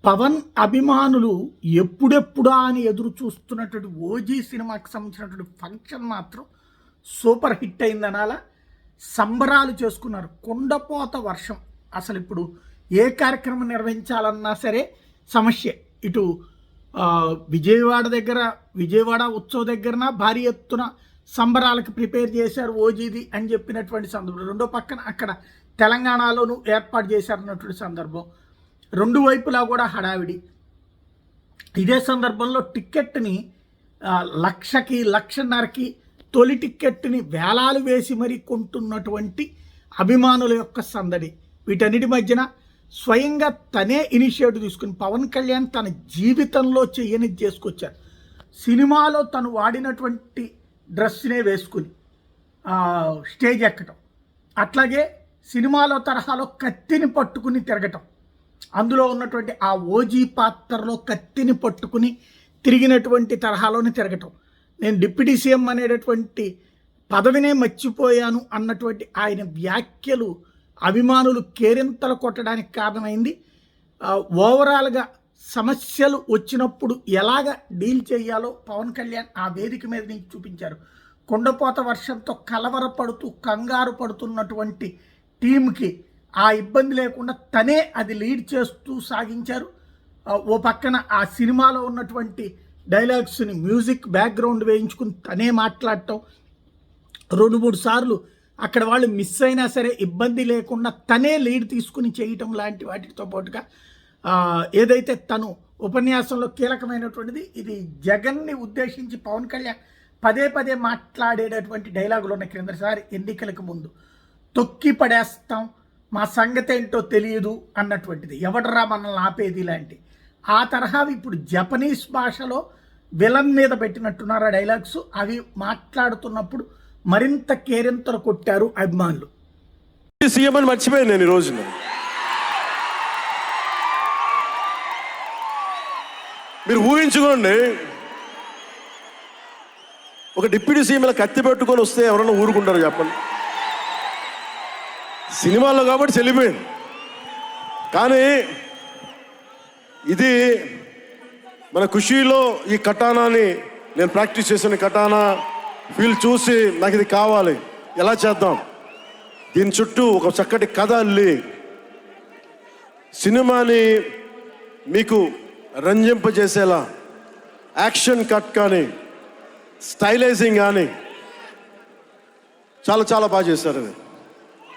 పవన్ అభిమానులు ఎప్పుడెప్పుడా అని ఎదురు చూస్తున్నటువంటి ఓజీ సినిమాకి సంబంధించినటువంటి ఫంక్షన్ మాత్రం సూపర్ హిట్ అయిందనాల సంబరాలు చేసుకున్నారు. కుండపోత వర్షం. అసలు ఇప్పుడు ఏ కార్యక్రమం నిర్వహించాలన్నా సరే సమస్య. ఇటు విజయవాడ ఉత్సవ దగ్గరన భారీ ఎత్తున సంబరాలకు ప్రిపేర్ చేశారు ఓజీది అని చెప్పినటువంటి సందర్భం. రెండో పక్కన అక్కడ తెలంగాణలోనూ ఏర్పాటు చేశారన్నటువంటి సందర్భం. రెండు వైపులా కూడా హడావిడి. ఇదే సందర్భంలో టిక్కెట్ని 1,00,000కి 1,50,000కి తొలి టిక్కెట్ని వేలాలు వేసి మరీ కొంటున్నటువంటి అభిమానుల యొక్క సందడి. వీటన్నిటి మధ్యన స్వయంగా తనే ఇనిషియేటివ్ తీసుకుని పవన్ కళ్యాణ్ తన జీవితంలో చేయనిది చేసుకొచ్చారు. సినిమాలో తను వాడినటువంటి డ్రెస్నే వేసుకుని స్టేజ్ ఎక్కటం, అట్లాగే సినిమాలో తరహాలో కత్తిని పట్టుకుని తిరగటం, అందులో ఉన్నటువంటి ఆ ఓజీ పాత్రలో కత్తిని పట్టుకుని తిరిగినటువంటి తరహాలోనే తిరగటం. నేను డిప్యూటీ సీఎం అనేటటువంటి పదవినే మర్చిపోయాను అన్నటువంటి ఆయన వ్యాఖ్యలు అభిమానులు కేరింతలు కొట్టడానికి కారణమైంది. ఓవరాల్గా సమస్యలు వచ్చినప్పుడు ఎలాగ డీల్ చేయాలో పవన్ కళ్యాణ్ ఆ వేదిక మీద నుంచి చూపించారు. కుండపోత వర్షంతో కలవరపడుతూ కంగారు పడుతున్నటువంటి టీంకి ఆ ఇబ్బంది లేకుండా తనే అది లీడ్ చేస్తూ సాగించారు. ఓ పక్కన ఆ సినిమాలో ఉన్నటువంటి డైలాగ్స్ని మ్యూజిక్ బ్యాక్గ్రౌండ్ వేయించుకుని తనే మాట్లాడటం, 2-3 సార్లు అక్కడ వాళ్ళు మిస్ అయినా సరే ఇబ్బంది లేకుండా తనే లీడ్ తీసుకుని చేయటం లాంటి వాటితో పాటుగా ఏదైతే తను ఉపన్యాసంలో కీలకమైనటువంటిది, ఇది జగన్ని ఉద్దేశించి పవన్ కళ్యాణ్ పదే మాట్లాడేటటువంటి డైలాగులు ఉన్నాయి. క్రిందసారి ఎన్నికలకు ముందు తొక్కి పడేస్తాం, మా సంగతి ఏంటో తెలియదు అన్నటువంటిది, ఎవడరా మనల్ని ఆపేది లాంటి ఆ తరహావి ఇప్పుడు జపనీస్ భాషలో విలన్ మీద పెట్టినట్టున్నారు ఆ డైలాగ్స్. అవి మాట్లాడుతున్నప్పుడు మరింత కేరింతలు కొట్టారు అభిమానులు. సీఎం అని మర్చిపోయాను నేను ఈ రోజున. మీరు ఊహించుకోండి, ఒక డిప్యూటీ సీఎంలో కత్తి పెట్టుకొని వస్తే ఎవరన్నా ఊరుకుంటారు చెప్పండి? సినిమాల్లో కాబట్టి చెల్లిపోయింది. కానీ ఇది మన ఖుషీలో ఈ కటానాని నేను ప్రాక్టీస్ చేసిన కటానా ఫీల్ చూసి నాకు ఇది కావాలి, ఎలా చేద్దాం, దీని చుట్టూ ఒక చక్కటి కథ అల్లి సినిమాని మీకు రంజింపజేసేలా యాక్షన్ కట్ కానీ స్టైలైజింగ్ కానీ చాలా బాగా చేశారు. అది